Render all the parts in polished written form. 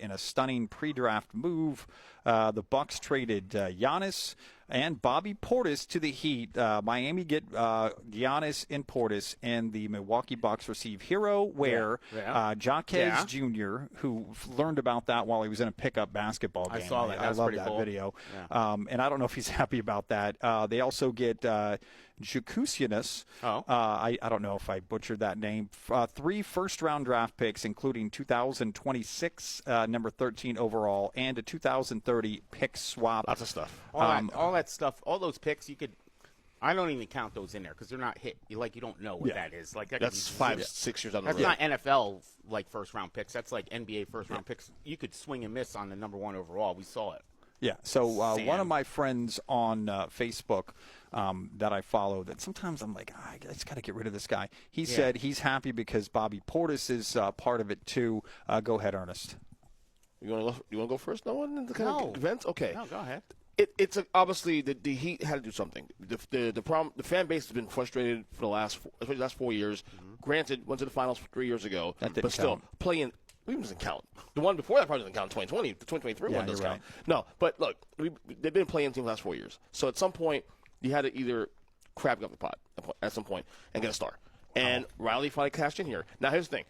in a stunning pre-draft move. The Bucks traded Giannis and Bobby Portis to the Heat. Miami get Giannis and Portis, and the Milwaukee Bucks receive Hero Ware, Jaquez Jr., who learned about that while he was in a pickup basketball game. I saw that. I love that cool video. Yeah. And I don't know if he's happy about that. They also get Jakusianis. I don't know if I butchered that name. 3 first-round draft picks, including 2026, number 13 overall, and a 2030 pick swap. Lots of stuff. All that stuff, all those picks, you could. I don't even count those in there because they're not hit. You don't know what that is. Like that's 5-6 years on the road. That's not NFL first-round picks. That's like NBA first-round picks. You could swing and miss on the number 1 overall. We saw it. Yeah, so one of my friends on Facebook that I follow, that sometimes I'm like, I just got to get rid of this guy. He said he's happy because Bobby Portis is part of it too. Go ahead, Ernest. You want to go first? No one in the kind of events? Okay. No, go ahead. It's obviously the Heat had to do something. The problem, the fan base has been frustrated for the last 4 years. Mm-hmm. Granted, went to the finals 3 years ago, but still playing. Even doesn't count. The one before that probably doesn't count. 2020, the 2023 one doesn't count. Right. No, but look, they've been playing teams the last 4 years. So at some point, you had to either crab up the pot at some point and get a star. And Riley finally cashed in here. Now here's the thing: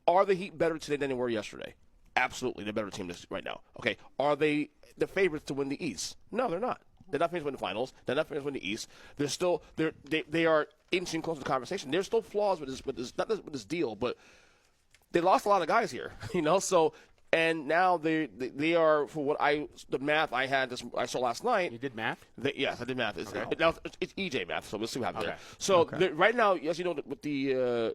are the Heat better today than they were yesterday? Absolutely, they're a better team right now. Okay, are they the favorites to win the East? No, they're not. They're not favorites to win the finals. They're not favorites to win the East. They're still they are inching close to the conversation. There's still flaws with this deal, but they lost a lot of guys here, So and now they are, for the math I saw last night. You did math? Yes, I did math. It's EJ math, so we'll see what happens there. So right now, as you know, with the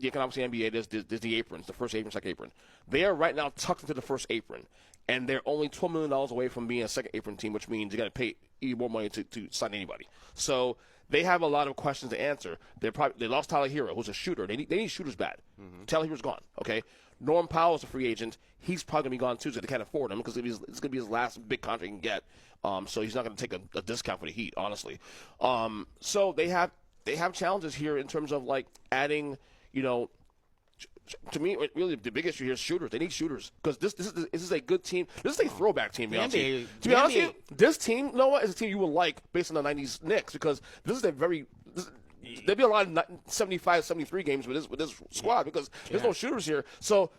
economics of the NBA, there's the aprons, the first apron, second apron. They are right now tucked into the first apron, and they're only $12 million away from being a second apron team, which means you got to pay even more money to sign anybody. So they have a lot of questions to answer. They lost Tyler Hero, who's a shooter. They need shooters bad. Mm-hmm. Tyler Hero's gone. Okay, Norm Powell's a free agent. He's probably going to be gone too, so they can't afford him because it's going to be his last big contract he can get. So he's not going to take a discount for the Heat, honestly. So they have challenges here in terms of adding. To me, really, the big issue here is shooters. They need shooters because this is a good team. This is a throwback team. To be honest with you, this team, Noah, is a team you will like based on the '90s Knicks because this is a very. There'll be a lot of 75, 73 games with this squad because there's no shooters here. So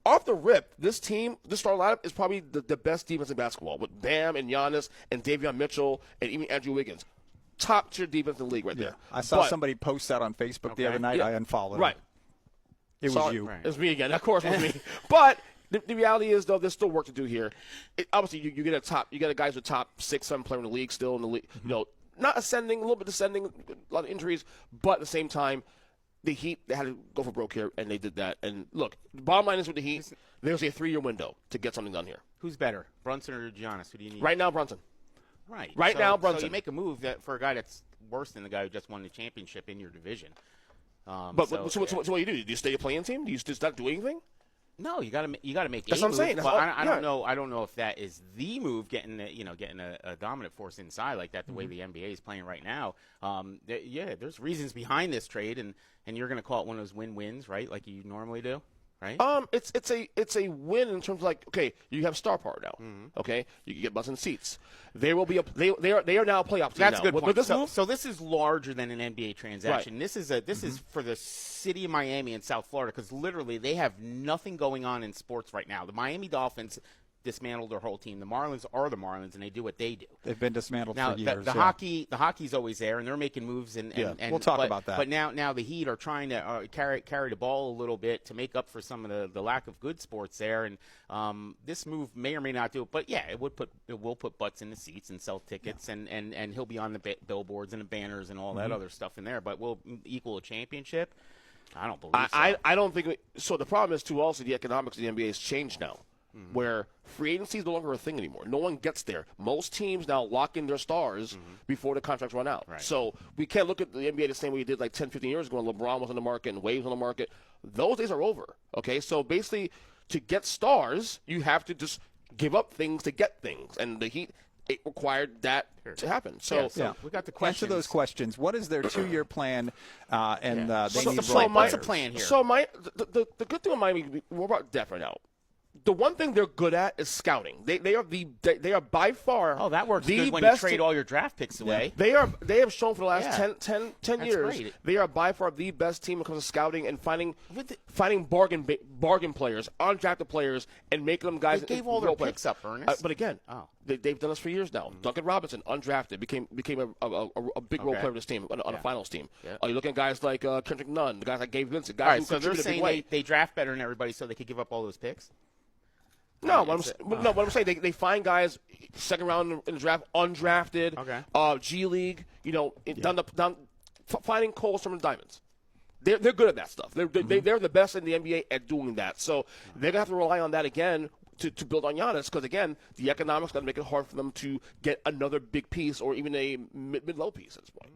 off the rip, this team, this starting lineup is probably the best defense in basketball with Bam and Giannis and Davion Mitchell and even Andrew Wiggins. Top tier defense in the league right there. I saw somebody post that on Facebook the other night. I unfollowed him. Right. It was you. Right. It was me again. Of course it was me. But the reality is, though, there's still work to do here. Obviously, you get a guys with top 6, 7 player in the league still in the league. Mm-hmm. Not ascending, a little bit descending, a lot of injuries, but at the same time, the Heat, they had to go for broke here, and they did that. And look, the bottom line is with the Heat, there's a 3-year window to get something done here. Who's better, Brunson or Giannis? Who do you need? Right now, Brunson. Right now, Brunson. So you make a move for a guy that's worse than the guy who just won the championship in your division. So what do you do? Do you stay a playing team? Do you just not do anything? No, you got to make. That's what I'm saying. I don't know. I don't know if that is the move, getting a dominant force inside like that. The way the NBA is playing right now. There's reasons behind this trade, and you're going to call it one of those win-wins, right? Like you normally do. Right? It's a win in terms of okay, you have star power now. Mm-hmm. Okay, you can get butts in seats. There will be they are now a playoff team. That's now. a good point. With this move, so this is larger than an NBA transaction. Right. This is for the city of Miami and South Florida because literally they have nothing going on in sports right now. The Miami Dolphins dismantled their whole team. The Marlins are the Marlins, and they do what they do. They've been dismantled now, for years. The hockey's always there, and they're making moves. And we'll talk about that. But now the Heat are trying to carry the ball a little bit to make up for some of the lack of good sports there. And this move may or may not do it, but it will put butts in the seats and sell tickets, and he'll be on the billboards and the banners and all that other stuff in there. But will equal a championship? I don't believe so. I don't think so. The problem is too. Also, the economics of the NBA has changed now. Mm-hmm. Where free agency is no longer a thing anymore. No one gets there. Most teams now lock in their stars before the contracts run out. Right. So we can't look at the NBA the same way we did 10, 15 years ago when LeBron was on the market and Wade was on the market. Those days are over. Okay, so basically to get stars, you have to just give up things to get things. And the Heat, it required that to happen. So we got the questions. Answer those questions. What is their 2-year plan? They need what's the plan here? So the good thing with Miami, we're about depth right now. the one thing they're good at is scouting. They are by far. Oh, that works the good when you best trade all your draft picks away. They have shown for the last 10 years great. they are by far the best team when it comes to scouting and finding bargain players, undrafted players, and making them guys. They gave all their picks up, Ernest. But again, they've done this for years now. Duncan Robinson, undrafted, became a big role player of this team on a finals team. Yeah. You're looking at guys like Kendrick Nunn, the guys like Gabe Vincent, guys who so they're saying they draft better than everybody, so they could give up all those picks. No, what I'm saying, they find guys second round in the draft, undrafted, G League, finding coals from the diamonds. They're good at that stuff. They're the best in the NBA at doing that. So they're gonna have to rely on that again to build on Giannis, because again, the economics gonna make it hard for them to get another big piece or even a mid-low piece at this point.